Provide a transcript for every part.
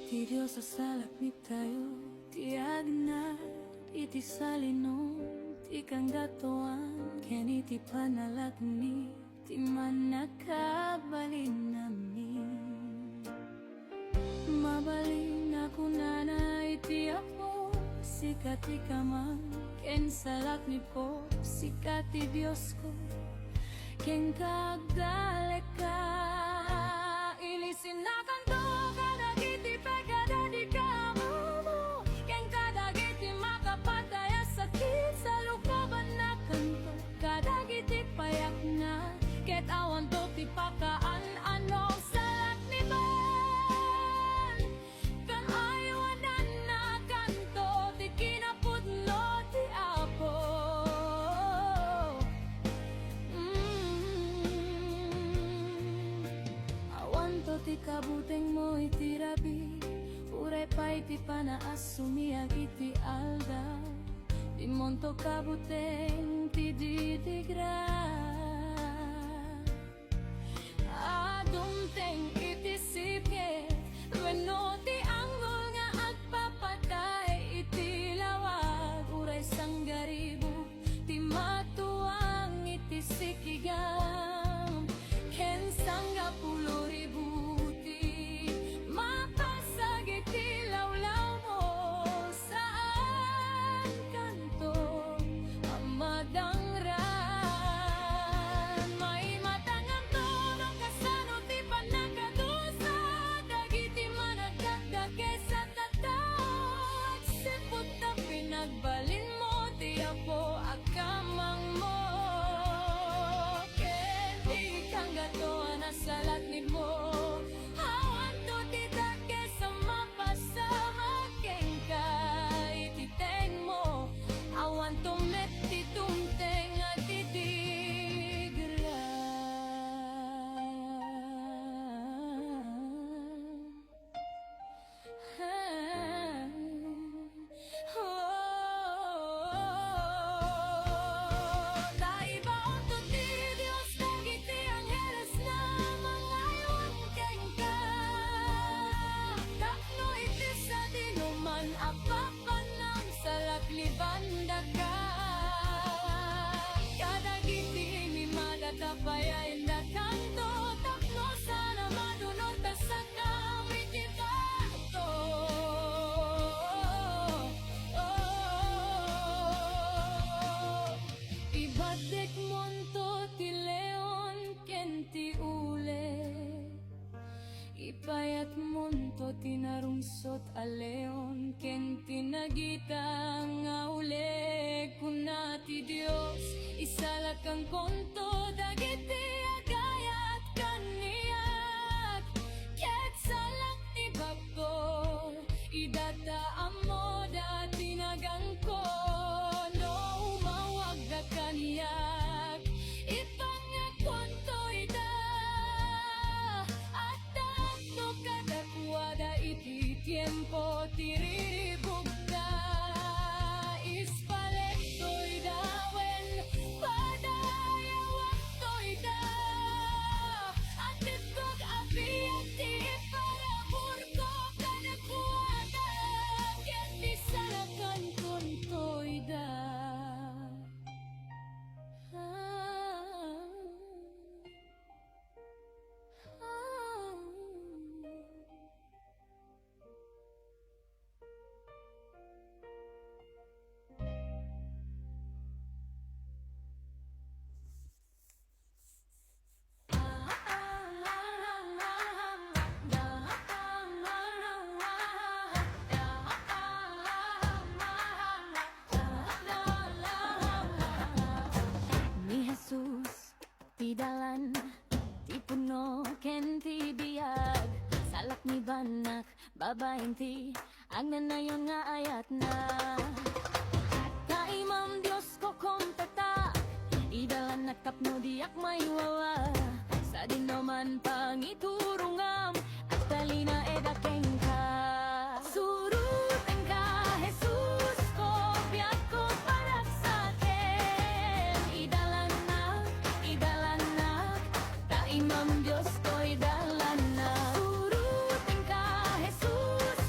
Ti Diyos sa salakmit tayo, tiag na iti salinom, ti kang datuan, ken iti panalakni, ti man nakabalin namin. Mabalin ako na iti apo, sikat ikaman, ken salakmit ko, sikat ti Diyos ko, ken kagdalek ka. Ilisin na kanto, kadagiti pagkada di ka mo, ken kadagiti makapataya sakit sa lukaban na kanto, kadagiti payak na, ket awan to ti pakaan ano salat ni ban. Kan aywanan na kanto, ti kinapudno ti apo. Ti kabuteng mo iti rabi, uray pa iti panaas sumiyag iti alda, di monto kabuteng ti didigra. Adumteng iti sipye, wenno ti anggol nga agpapatay iti lawag, uray sanggaribo, ti matuang iti sikigam, ken sangga 10,000 nagbalin mo, ti apo akamang mo, ken di kang gatoan na salaknid mo. Awan to ti dake sa mapasama, ken ka ititeng mo, awan to met ti tumteng at titigra. Libanda ka, kadagiti ni madatapay na kanto, tapno sana madunod ta sa kawit ni bato. Ibadek monto ti leon ken ti ule, ipayat monto tinarungsot a leon ken tinagita nga ule. Kuna ti Dios isalak ang konto, dagiti agayat kaniyak, ket salak ti bagko, idata amo dati nagang ko, no umawag da kaniyak, ipangakonto ida, wada iti tiempo tiriribog da, ispaleto'y dawen, padayawag to'y da, at itbag abiyat ti parabur ko kanakuada, ket di salakan konto'y da. Ti dalan, ti puno, ken ti biyag, salak ni banak, babaeng ti, ang nanayon nga ayat na. Kaimam Diyos ko kompeta, idalan at kapno diak may wawa, sa din naman pangiturungam, at talina edakeng ka. Suruten ka, Jesus ko, biyak ko parak sa akin, idalan na, taimam Diyos ko'y dalan na. Suruten ka, Jesus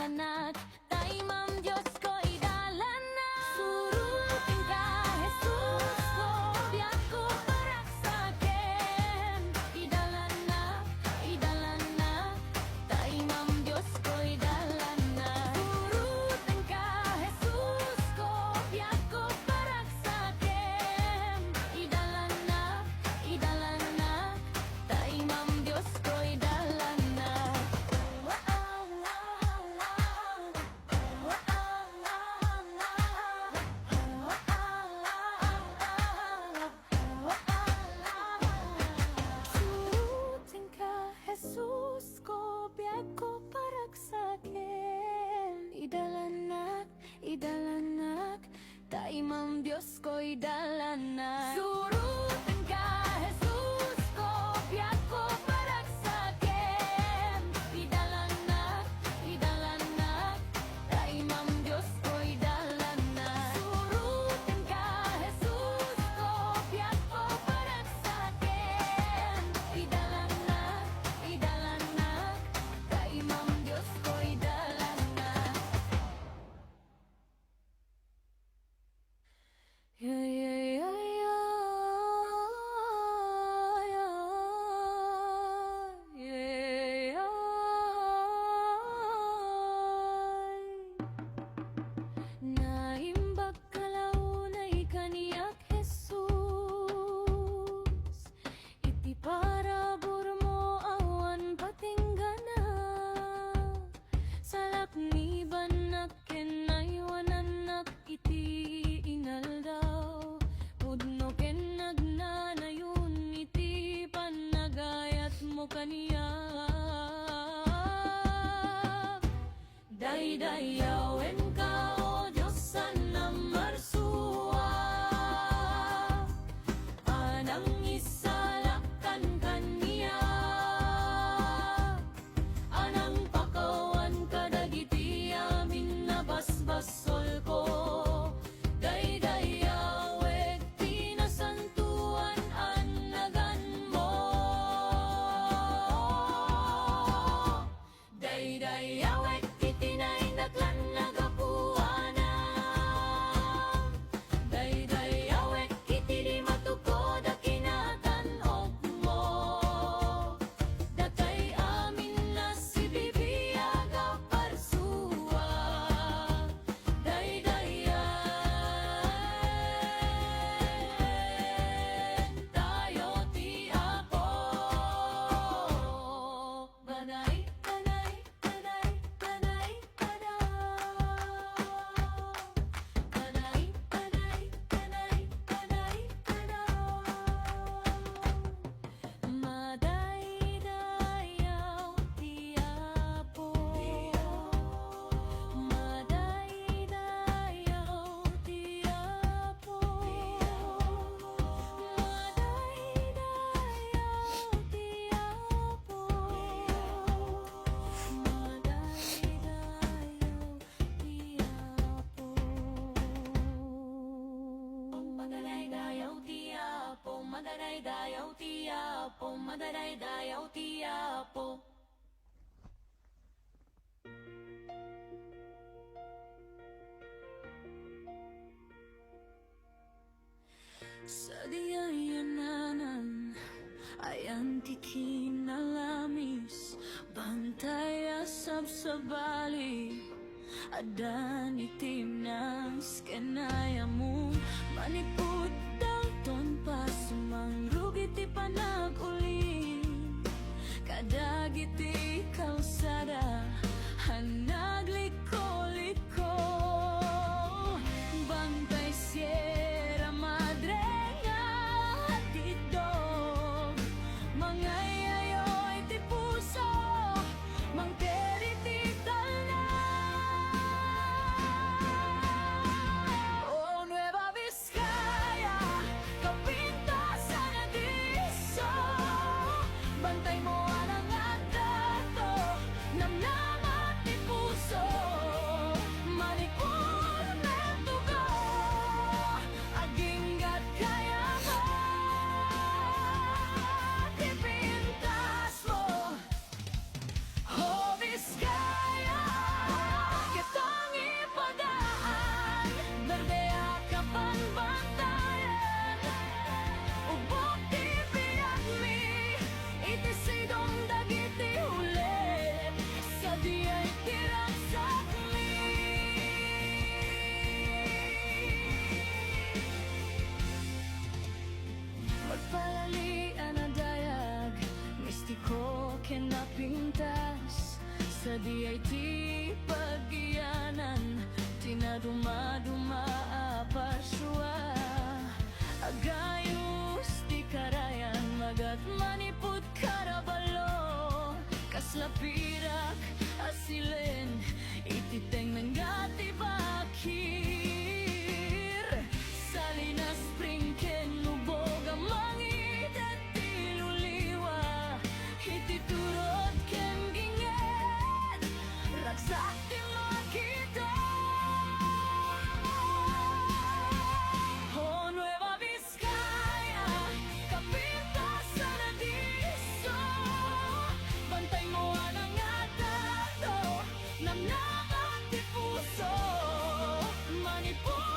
idalanak, taimam Diyos ko idalanak. Surutin ka, Jesus ko, biyak ko parak sa'kin. Idalanak, idalanak, taimam Diyos ko idalanak. Surutin ka, Jesus ko, biyak ko parak sa'kin. Idalanak, idalanak, taimam Diyos ko idalanak. Surutin ka, Jesus ko, biyak ko parak sa'kin. Idalanak, idalanak, taimam Diyos ko idalanak. Surutin ka, Jesus ko, biyak ko parak sa'kin. Idalanak, idalanak, taimam Diyos ko idalanak. Surutin ka, Jesus ko, biyak ko parak sa'kin. Idalanak, idalanak, taimam Diyos ko idalanak. Yeah, yeah, yeah, yeah, yeah, yeah. Naimbag kalaunay kaniyak Jesus, iti parabor mo awan patinggana. Salak ni banak kenaywanan iti inaldaw, pudno ken nagnanayon iti panagayat mo kaniya. Daydayawen ka o Diyos sana marsua, anang isalakan kaniya, anang pakawan kadagiti amin na basbasol ko. Daydayaweg pinasantuan anagan mo. Daydayaweg itinaindaklan nagapuanan. Daydayaweg iti di matukod a kinatanog mo. Datay amin na si bibiyaga parsua. Daydayan tayo ti Apo. Banay, banay, banay, banay, banay. Banay, banay, banay, banay, banay. Madaydayaw ti Apo. Madaydayaw ti Apo. Madaydayaw ti Apo. Madaydayaw ti Apo. Madaydayaw ti Apo. Madaydayaw ti Apo. Sa diyayanan ayan ti kinalamis, bantay asab sa bali, adan itim ng skenaya mo. Manipud dalton pa sumangrug iti panagulin, kadagiti kalsada hanagliko-liko. Bantay Sierra Madre nga hatidog, mangayayoy ti puso, mangteri ti talna. O Nueva Vizcaya, kapintasan na diso, bantay mo anang atat na dumaduma aparsua agayos di karayan magat manipud karabalo kaslapirak asilen ititeng mengati bakir Salinas Springken lubog ang mangidat tiluliwa ititurot ken ginget ragsak ti makita Oh Nueva Vizcaya Kapitas sa nadiso Bantay mo ang atado Namnaman ti puso Manipur